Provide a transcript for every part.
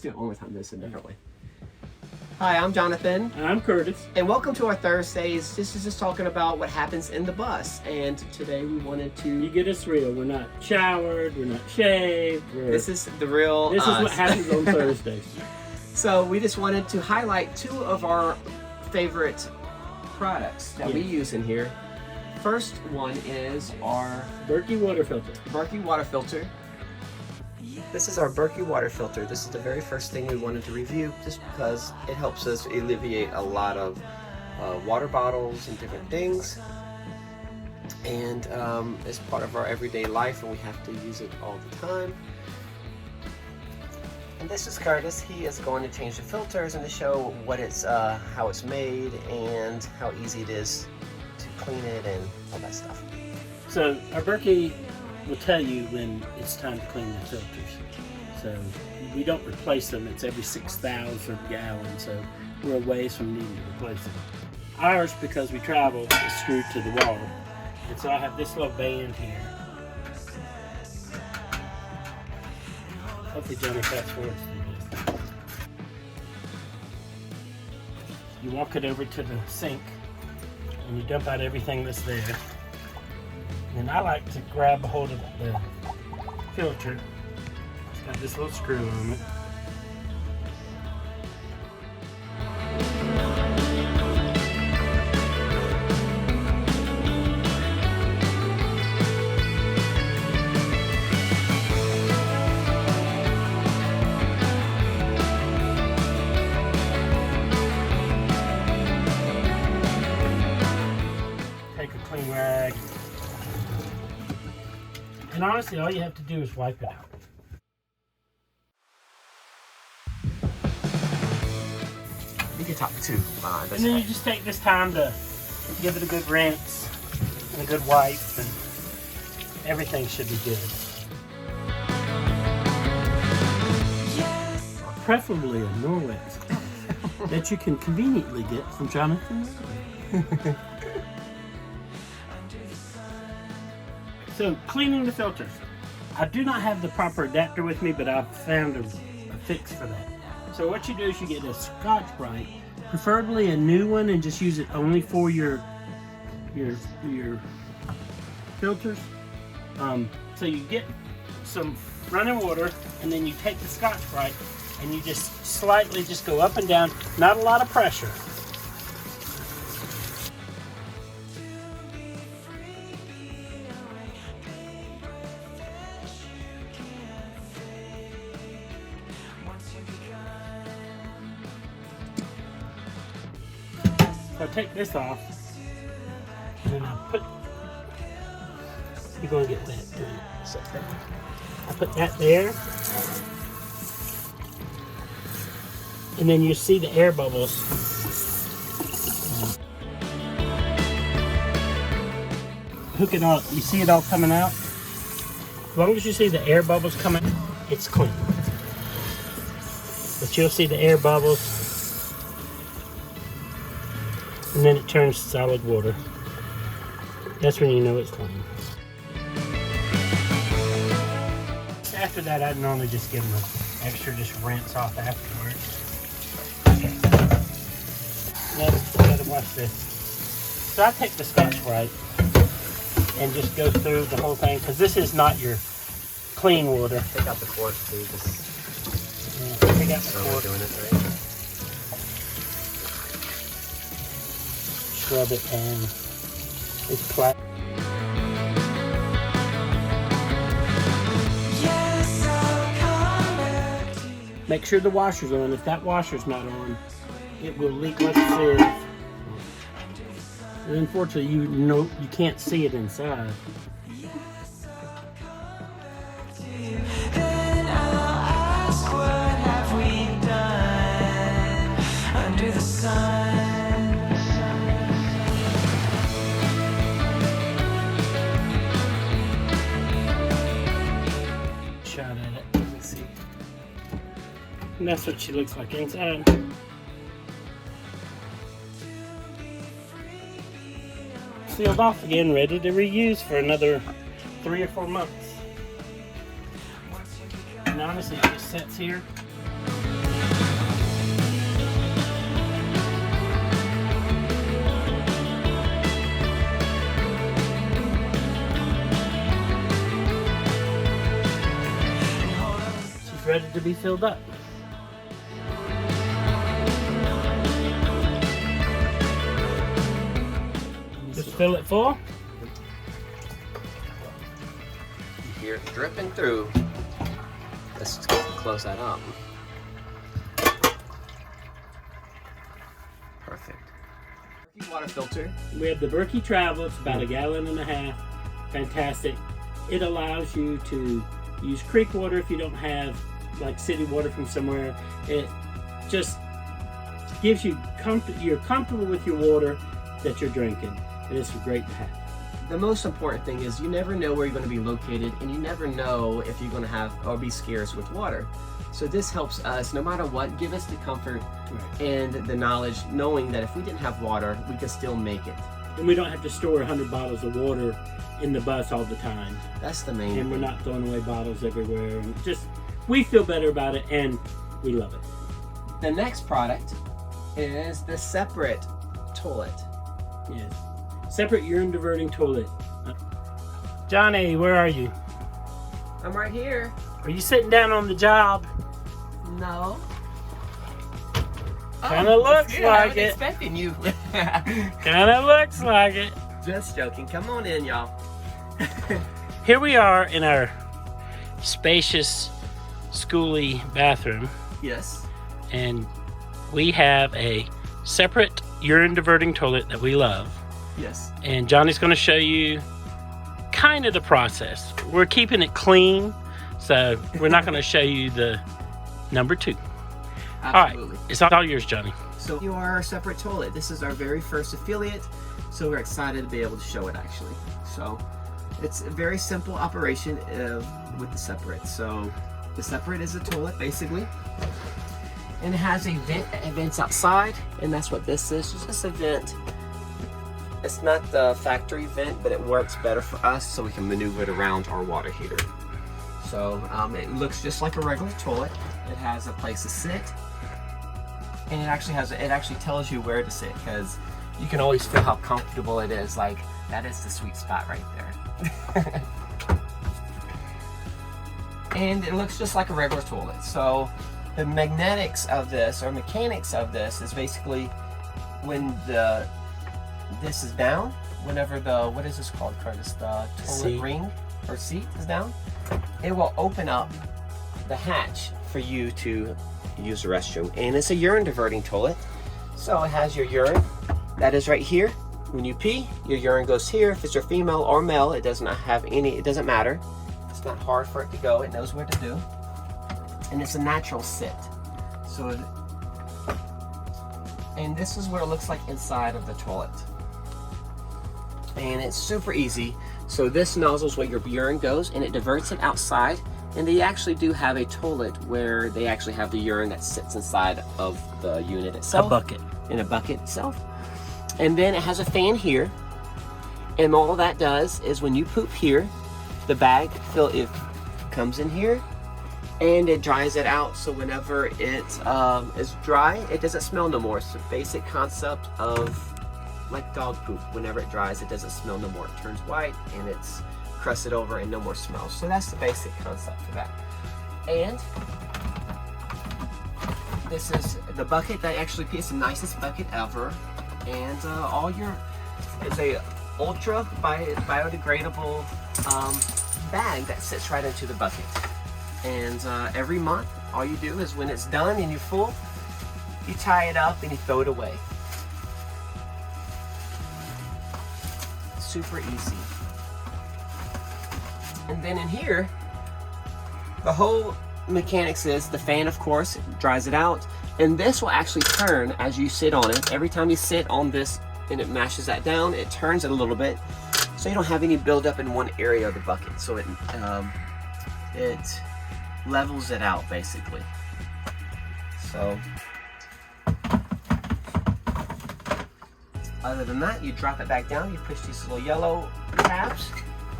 do it one more time. This a different way. Hi, I'm Jonathan. And I'm Curtis. And welcome to our Thursdays. This is just talking about what happens in the bus. And today we wanted You to... get us real. We're not showered. We're not shaved. This is the real This us. is what happens on Thursdays. So we just wanted to highlight two of our favorite products that we use in here. First one is our Berkey water filter. Berkey water filter. This is our Berkey water filter. This is the very first thing we wanted to review just because it helps us alleviate a lot of water bottles and different things. And it's part of our everyday life and we have to use it all the time. And this is Curtis. He is going to change the filters and to show what it's, how it's made and how easy it is to clean it and all that stuff. So our Berkey will tell you when it's time to clean the filters. So we don't replace them. It's every 6,000 gallons. So we're a ways from needing to replace them. Ours, because we travel, is screwed to the wall. And so I have this little band here. Hopefully Johnny fast forwards through this. You walk it over to the sink and you dump out everything that's there. And I like to grab a hold of the filter. It's got this little screw on it. Take a clean rag. And honestly, all you have to do is wipe it out. You can talk too. And then you just take this time to give it a good rinse and a good wipe, and everything should be good. Preferably a Norwex that you can conveniently get from Jonathan. So, cleaning the filters. I do not have the proper adapter with me, but I've found a fix for that. So what you do is you get a Scotch-Brite, preferably a new one, and just use it only for your filters. So you get some running water, and then you take the Scotch-Brite, and you just slightly just go up and down, not a lot of pressure. So I take this off, and then I put, you're going to get wet doing it. So I put that there, and then you see the air bubbles. Hook it all, you see it all coming out? As long as you see the air bubbles coming, it's clean. But you'll see the air bubbles, and then it turns to solid water. That's when you know it's clean. After that, I'd normally just give them an extra, just rinse off afterwards. Okay. Now, we gotta watch this. So I take the Scotch-Brite and just go through the whole thing, because this is not your clean water. Take out the cork too. Yeah, take out the cork. Doing it right. Scrub it and it's flat. Make sure the washer's on. If that washer's not on, it will leak like a sieve. And unfortunately, you can't see it inside. Then I'll ask, what have we done under the sun? Shot at it. Let me see. And that's what she looks like inside. Sealed off again, ready to reuse for another 3 or 4 months. And honestly, it just sits here. to be filled up. Just fill it full. You hear it dripping through. Let's just close that up. Perfect. Water filter. We have the Berkey Travel. It's about 1.5 gallons. Fantastic. It allows you to use creek water if you don't have like city water from somewhere. It just gives you comfort. You're comfortable with your water that you're drinking. It is great to have. The most important thing is you never know where you're going to be located, and you never know if you're going to have or be scarce with water. So this helps us, no matter what, give us the comfort and the knowledge, knowing that if we didn't have water, we could still make it. And we don't have to store 100 bottles of water in the bus all the time. That's the main And we're thing. not throwing away bottles everywhere. And just, we feel better about it, and we love it. The next product is the separate toilet. Yes. Separate urine diverting toilet. Johnny, where are you? I'm right here. Are you sitting down on the job? No. Kinda looks good. I like was it. expecting you. Kinda looks like it. Just joking. Come on in, y'all. Here we are in our spacious, schooly bathroom, Yes. and we have a separate urine diverting toilet that we love. Yes. And Johnny's going to show you kind of the process. We're keeping it clean, so we're not going to show you the number 2. Absolutely. All right, it's all yours, Johnny. So you are our separate toilet. This is our very first affiliate, so we're excited to be able to show it actually. So it's a very simple operation with the separate. So the separate is a toilet basically, and it has a vent that vents outside, and that's what this is. It's just a vent. It's not the factory vent, but it works better for us so we can maneuver it around our water heater. So it looks just like a regular toilet. It has a place to sit, and it actually tells you where to sit, because you can always feel how comfortable it is. Like, that is the sweet spot right there. And it looks just like a regular toilet. So the magnetics of this, or mechanics of this, is basically when this is down, whenever what is this called, Curtis? The toilet Seat. ring or seat is down, it will open up the hatch for you to use the restroom. And it's a urine diverting toilet. So it has your urine, that is right here. When you pee, your urine goes here. If it's a female or male, it does not have any, it doesn't matter. It's not hard for it to go, it knows where to do. And it's a natural sit. So, and this is what it looks like inside of the toilet. And it's super easy. So this nozzle is where your urine goes, and it diverts it outside. And they actually do have a toilet where they actually have the urine that sits inside of the unit itself. A bucket. In a bucket itself. And then it has a fan here. And all that does is when you poop here, the bag it comes in here and it dries it out. So whenever it is dry, it doesn't smell no more. It's the basic concept of like dog poop. Whenever it dries, it doesn't smell no more. It turns white and it's crusted over and no more smells. So that's the basic concept for that. And this is the bucket that actually is the nicest bucket ever. And it's a ultra biodegradable bag that sits right into the bucket. And every month, all you do is when it's done and you're full, you tie it up and you throw it away. Super easy. And then in here, the whole mechanics is the fan, of course, dries it out. And this will actually turn as you sit on it. Every time you sit on this and it mashes that down, it turns it a little bit. So you don't have any buildup in one area of the bucket. So it levels it out basically. So other than that, you drop it back down, you push these little yellow tabs,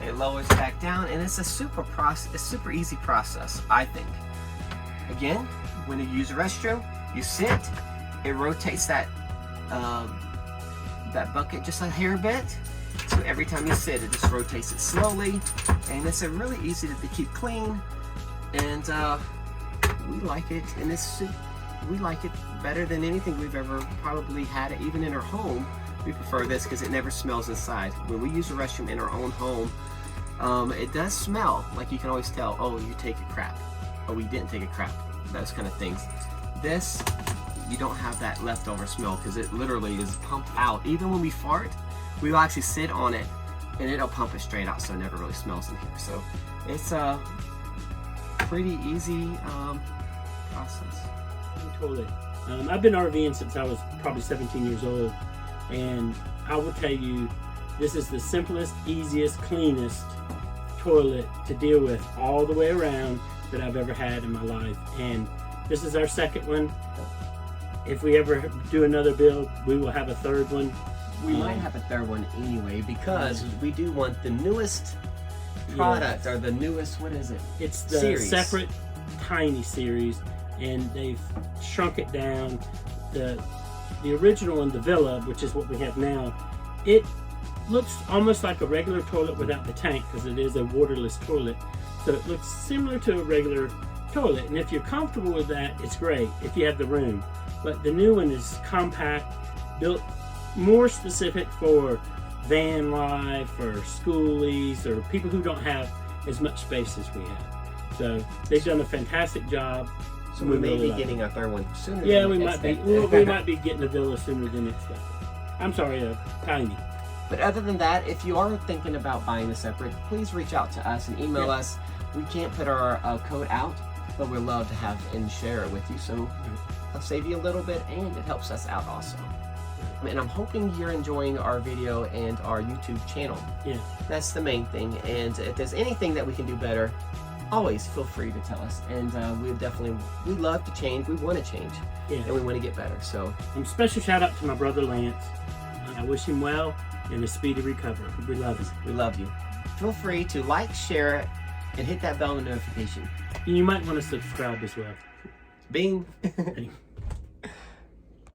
it lowers it back down, and it's a super easy process, I think. Again, when you use a restroom, you sit, it rotates that bucket just a hair bit. So every time you sit, it just rotates it slowly, and it's really easy to keep clean. And we like it, and we like it better than anything we've ever probably had, even in our home. We prefer this because it never smells inside. When we use a restroom in our own home, it does smell. Like you can always tell, oh, you take a crap. Oh, we didn't take a crap. Those kind of things. This, you don't have that leftover smell because it literally is pumped out. Even when we fart, we will actually sit on it and it'll pump it straight out, so it never really smells in here. So it's a pretty easy process. Toilet. I've been RVing since I was probably 17 years old, and I will tell you, this is the simplest, easiest, cleanest toilet to deal with all the way around that I've ever had in my life. And this is our second one. If we ever do another build, we will have a third one. We might have a third one anyway, because we do want the newest product, or the newest, what is it? It's the series. separate tiny series, and they've shrunk it down. The original one, the Villa, which is what we have now, it looks almost like a regular toilet without the tank, because it is a waterless toilet. So it looks similar to a regular toilet, and if you're comfortable with that, it's great if you have the room. But the new one is compact, built more specific for van life or schoolies or people who don't have as much space as we have. So they've done a fantastic job. So we may be getting a third one sooner. Yeah, than we might be. We might be getting a Villa sooner than expected. I'm sorry, a tiny. But other than that, if you are thinking about buying a separate, please reach out to us and email us. We can't put our code out, but we'd love to have and share it with you. So it'll save you a little bit, and it helps us out also. And I'm hoping you're enjoying our video and our YouTube channel. Yeah. That's the main thing. And if there's anything that we can do better, always feel free to tell us. And we love to change. We want to change. Yeah. And we want to get better. So Special shout out to my brother Lance. I wish him well and a speedy recovery. We love him. we love you. Feel free to like, share, and hit that bell notification. And you might want to subscribe as well. Bing.